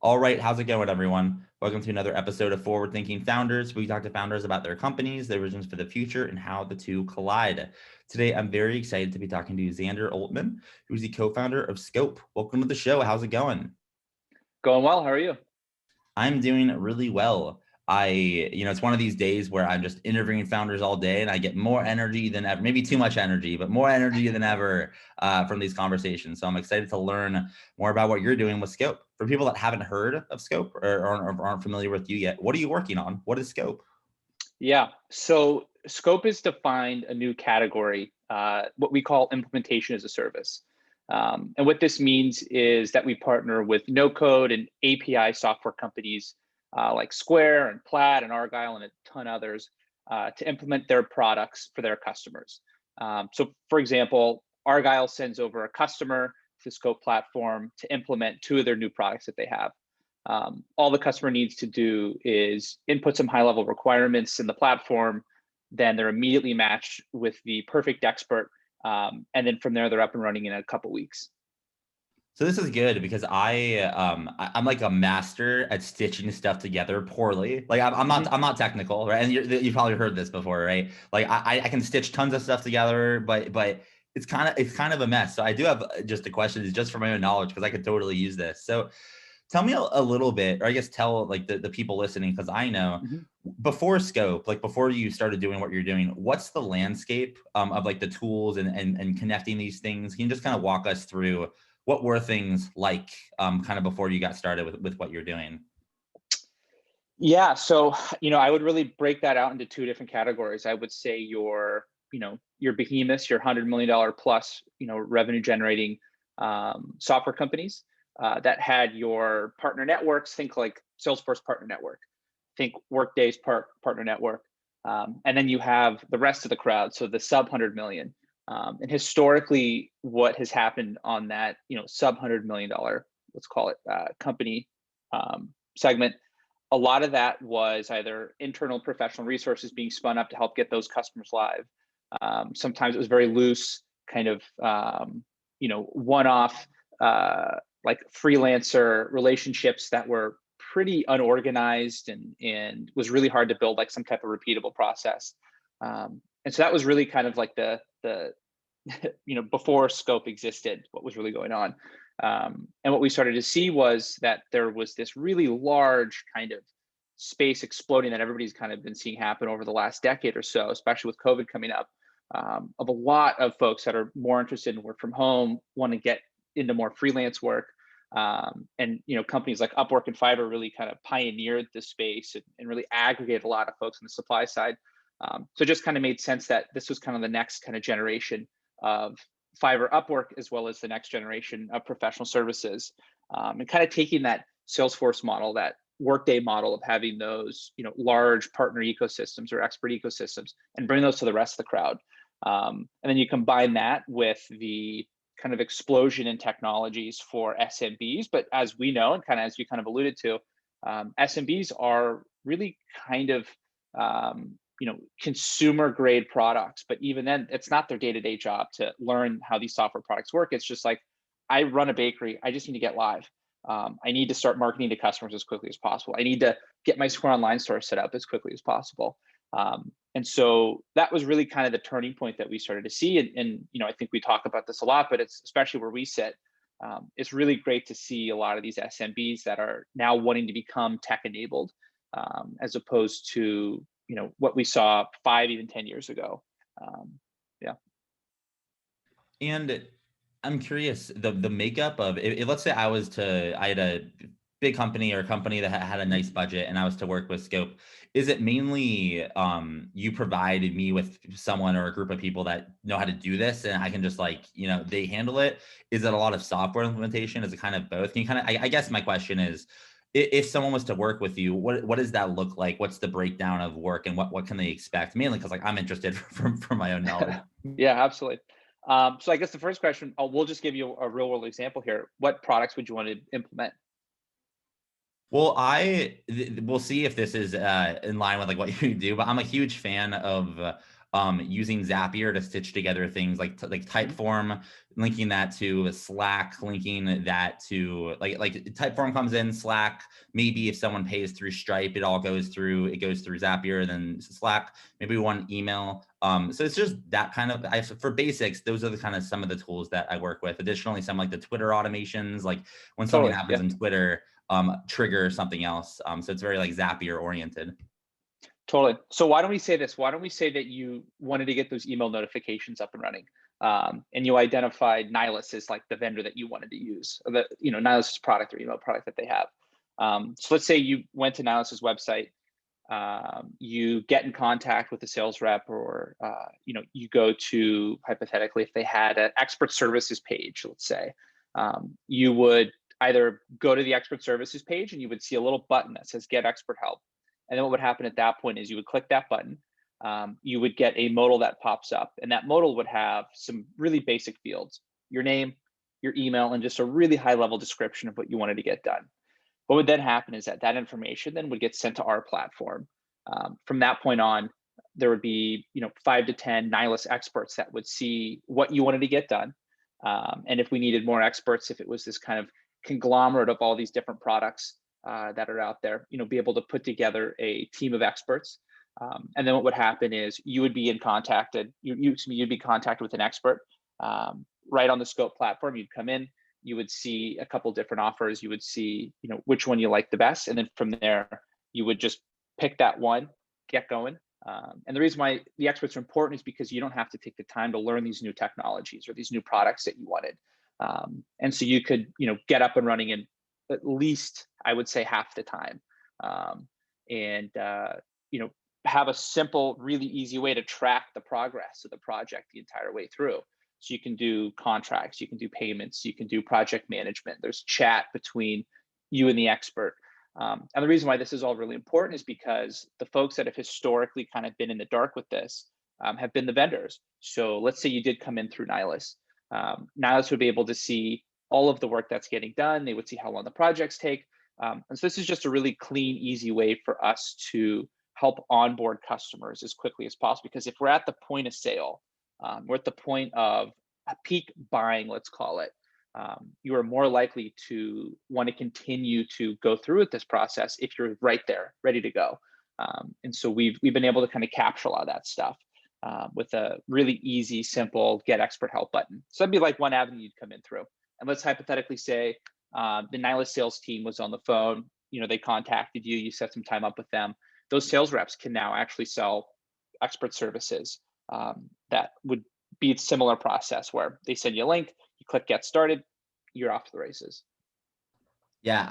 All right, how's it going, everyone? Welcome to another episode of Forward Thinking Founders. We talk to founders about their companies, their visions for the future, and how the two collide. Today, I'm very excited to be talking to Xander Oltmann, who's the co-founder of Scope. Welcome to the show. How's it going? Going well. How are you? I'm doing really well. It's one of these days where I'm just interviewing founders all day and I get more energy than ever, maybe too much energy, but more energy than ever from these conversations. So I'm excited to learn more about what you're doing with Scope. For people that haven't heard of Scope or aren't familiar with you yet, what are you working on? What is Scope? Yeah. So scope is defined a new category, what we call implementation as a service. And what this means is that we partner with no code and API software companies like Square and Plaid and Argyle and a ton others to implement their products for their customers. So for example, Argyle sends over a customer to the Scope platform to implement two of their new products that they have. All the customer needs to do is input some high level requirements in the platform. Then they're immediately matched with the perfect expert. And then from there, they're up and running in a couple weeks. So this is good because I'm like a master at stitching stuff together poorly. Like Mhm. I'm not technical, right? And you've probably heard this before, right? Like I can stitch tons of stuff together, but it's kind of a mess. So I do have just a question, is just for my own knowledge because I could totally use this. So tell me a little bit, or I guess tell like the people listening, because I know Mhm. before Scope, like before you started doing what you're doing, what's the landscape of like the tools and connecting these things? Can you just kind of walk us through what were things like kind of before you got started with what you're doing? Yeah. So, I would really break that out into two different categories. I would say your behemoths, your $100 million plus, revenue generating software companies that had your partner networks. Think like Salesforce partner network. Think Workday's partner network. And then you have the rest of the crowd, so the sub 100 million. And historically, what has happened on that, sub $100 million, let's call it company segment, a lot of that was either internal professional resources being spun up to help get those customers live. Sometimes it was very loose, kind of, one-off, like freelancer relationships that were pretty unorganized and was really hard to build like some type of repeatable process. And so that was really kind of like the before Scope existed, what was really going on. And what we started to see was that there was this really large kind of space exploding that everybody's kind of been seeing happen over the last decade or so, especially with COVID coming up, of a lot of folks that are more interested in work from home, want to get into more freelance work. And companies like Upwork and Fiverr really kind of pioneered this space and really aggregated a lot of folks on the supply side. So it just kind of made sense that this was kind of the next kind of generation of Fiverr, Upwork, as well as the next generation of professional services, and kind of taking that Salesforce model, that Workday model of having those large partner ecosystems or expert ecosystems, and bring those to the rest of the crowd. And then you combine that with the kind of explosion in technologies for SMBs. But as we know, and kind of as you kind of alluded to, SMBs are really kind of consumer grade products. But even then, it's not their day-to-day job to learn how these software products work. It's just like, I run a bakery, I just need to get live. I need to start marketing to customers as quickly as possible. I need to get my Square Online store set up as quickly as possible. And so that was really kind of the turning point that we started to see. And I think we talk about this a lot, but it's especially where we sit. It's really great to see a lot of these SMBs that are now wanting to become tech enabled, as opposed to what we saw 5, even 10 years ago. Yeah. And I'm curious, the makeup of let's say I had a big company or a company that had a nice budget and I was to work with Scope. Is it mainly you provided me with someone or a group of people that know how to do this and I can just like, they handle it? Is it a lot of software implementation? Is it kind of both? Can you kind of, I guess my question is, if someone was to work with you, what does that look like? What's the breakdown of work and what can they expect? Mainly because like I'm interested from my own knowledge. Yeah, absolutely. So I guess the first question, we'll just give you a real world example here. What products would you want to implement? Well, we'll see if this is in line with like what you do, but I'm a huge fan of using Zapier to stitch together things like Typeform, linking that to Slack, linking that to like Typeform comes in Slack. Maybe if someone pays through Stripe, it goes through Zapier, then Slack. Maybe one email. So it's just that kind of, for basics, those are the kind of some of the tools that I work with. Additionally, some like the Twitter automations, like when something Totally. happens Yeah. in Twitter, trigger something else. So it's very like Zapier oriented. Totally. So why don't we say this? Why don't we say that you wanted to get those email notifications up and running, and you identified Nihilus as like the vendor that you wanted to use, or the Nihilus's product or email product that they have. So let's say you went to Nihilus's website, you get in contact with the sales rep, or you go to, hypothetically, if they had an expert services page, let's say, you would either go to the expert services page and you would see a little button that says get expert help. And then what would happen at that point is you would click that button. You would get a modal that pops up, and that modal would have some really basic fields: your name, your email, and just a really high level description of what you wanted to get done. What would then happen is that information then would get sent to our platform. From that point on, there would be 5 to 10 Nihilus experts that would see what you wanted to get done. And if we needed more experts, if it was this kind of conglomerate of all these different products that are out there, be able to put together a team of experts. And then what would happen is you would be contacted with an expert right on the Scope platform. You'd come in, you would see a couple different offers, you would see which one you like the best, and then from there you would just pick that one, get going. And the reason why the experts are important is because you don't have to take the time to learn these new technologies or these new products that you wanted. And so you could get up and running in at least, I would say, half the time, and have a simple, really easy way to track the progress of the project the entire way through. So you can do contracts, you can do payments, you can do project management. There's chat between you and the expert. And the reason why this is all really important is because the folks that have historically kind of been in the dark with this have been the vendors. So let's say you did come in through Nihilus. Nihilus would be able to see all of the work that's getting done. They would see how long the projects take. And so this is just a really clean, easy way for us to help onboard customers as quickly as possible. Because if we're at the point of sale, we're at the point of a peak buying, let's call it, you are more likely to want to continue to go through with this process if you're right there, ready to go. And so we've been able to kind of capture a lot of that stuff with a really easy, simple get expert help button. So that'd be like one avenue you'd come in through. And let's hypothetically say the Nihilus sales team was on the phone, they contacted you, you set some time up with them. Those sales reps can now actually sell expert services that would be a similar process where they send you a link, you click get started, you're off to the races. Yeah,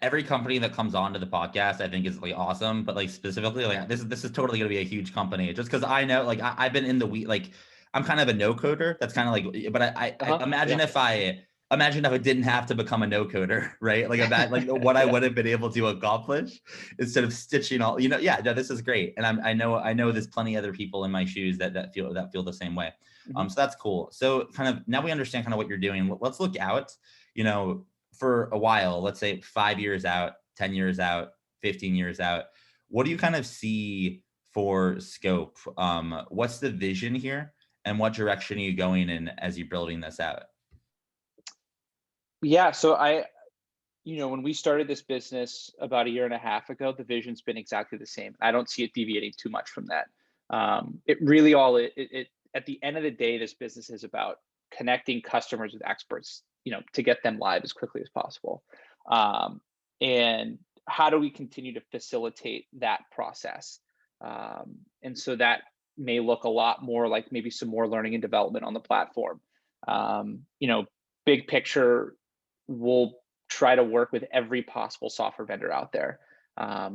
every company that comes onto the podcast, I think is like awesome, but like specifically, like this is totally gonna be a huge company, just because I know, like I've been in the week, like I'm kind of a no coder. That's kind of like, but I imagine Yeah. if I didn't have to become a no coder, right? Like about like what I Yeah. would have been able to accomplish instead of stitching all, yeah, no, this is great, and I know there's plenty of other people in my shoes that feel the same way. Mm-hmm. So that's cool. So kind of now we understand kind of what you're doing. Let's look out, for a while, let's say 5 years out, 10 years out, 15 years out. What do you kind of see for Scope? What's the vision here, and what direction are you going in as you're building this out? Yeah. So when we started this business about a year and a half ago, the vision's been exactly the same. I don't see it deviating too much from that. It really at the end of the day, this business is about connecting customers with experts, to get them live as quickly as possible. And how do we continue to facilitate that process? And so that may look a lot more like maybe some more learning and development on the platform. Big picture, we'll try to work with every possible software vendor out there. I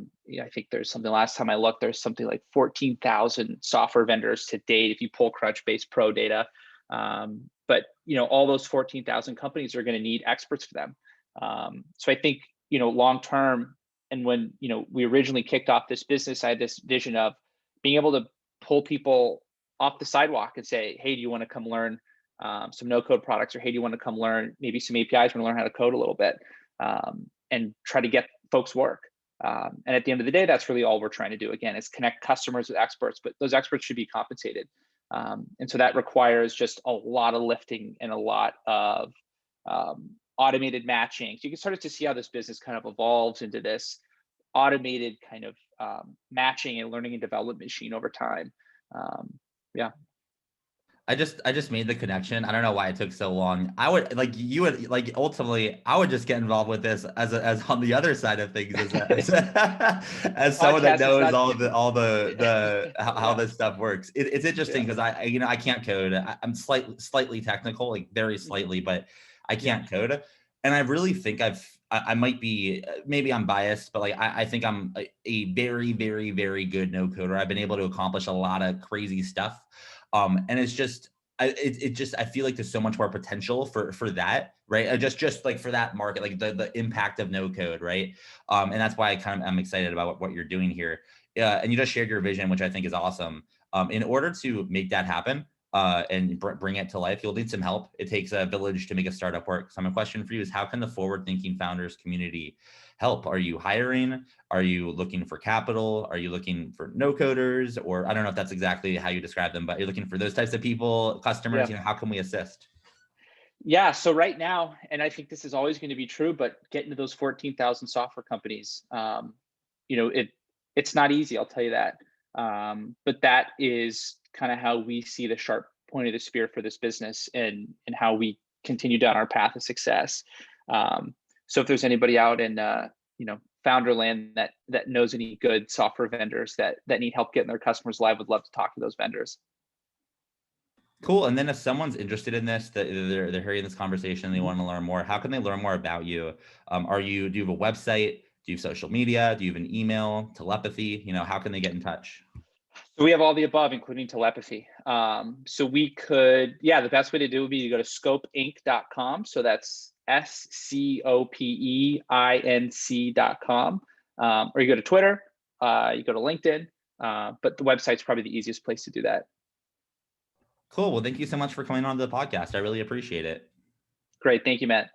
think there's something, last time I looked, there's something like 14,000 software vendors to date if you pull Crunchbase Pro data. But all those 14,000 companies are going to need experts for them. So I think long term, and when we originally kicked off this business, I had this vision of being able to pull people off the sidewalk and say, hey, do you want to come learn some no code products, or hey, do you want to come learn maybe some APIs, want to learn how to code a little bit, and try to get folks work. And at the end of the day, that's really all we're trying to do. Again, is connect customers with experts, but those experts should be compensated. And so that requires just a lot of lifting and a lot of automated matching. So you can start to see how this business kind of evolves into this automated kind of matching and learning and development machine over time. Yeah. I just made the connection. I don't know why it took so long. I would like you would like ultimately I would just get involved with this as on the other side of things as someone that Podcast is knows not. all the how Yeah. this stuff works. It's interesting Yeah. because I can't code. I'm slightly technical, like very Mhm. slightly, but I Yeah. can't code. And I really think I might be maybe I'm biased, but like I think I'm a very very very good no coder. I've been able to accomplish a lot of crazy stuff. And it's just it just I feel like there's so much more potential for that, right? Just like for that market, like the impact of no code, right? And that's why I'm excited about what you're doing here. And you just shared your vision, which I think is awesome. In order to make that happen and bring it to life, you'll need some help. It takes a village to make a startup work. So my question for you is, how can the forward-thinking founders community help? Are you hiring? Are you looking for capital? Are you looking for no coders? Or I don't know if that's exactly how you describe them, but you're looking for those types of people, customers, Yeah. how can we assist? Yeah. So right now, and I think this is always going to be true, but getting to those 14,000 software companies, it's not easy. I'll tell you that. But that is kind of how we see the sharp point of the spear for this business, and how we continue down our path of success. So if there's anybody out in Founderland that knows any good software vendors that need help getting their customers live, would love to talk to those vendors. Cool. And then if someone's interested in this, that they're hearing this conversation, they Mhm. want to learn more, how can they learn more about you? Do you have a website? Do you have social media? Do you have an email, telepathy? How can they get in touch? So we have all the above, including telepathy. So we could, yeah, the best way to do would be to go to scopeinc.com. So that's SCOPEINC.com. Or you go to Twitter, you go to LinkedIn, but the website's probably the easiest place to do that. Cool. Well, thank you so much for coming on to the podcast. I really appreciate it. Great. Thank you, Matt.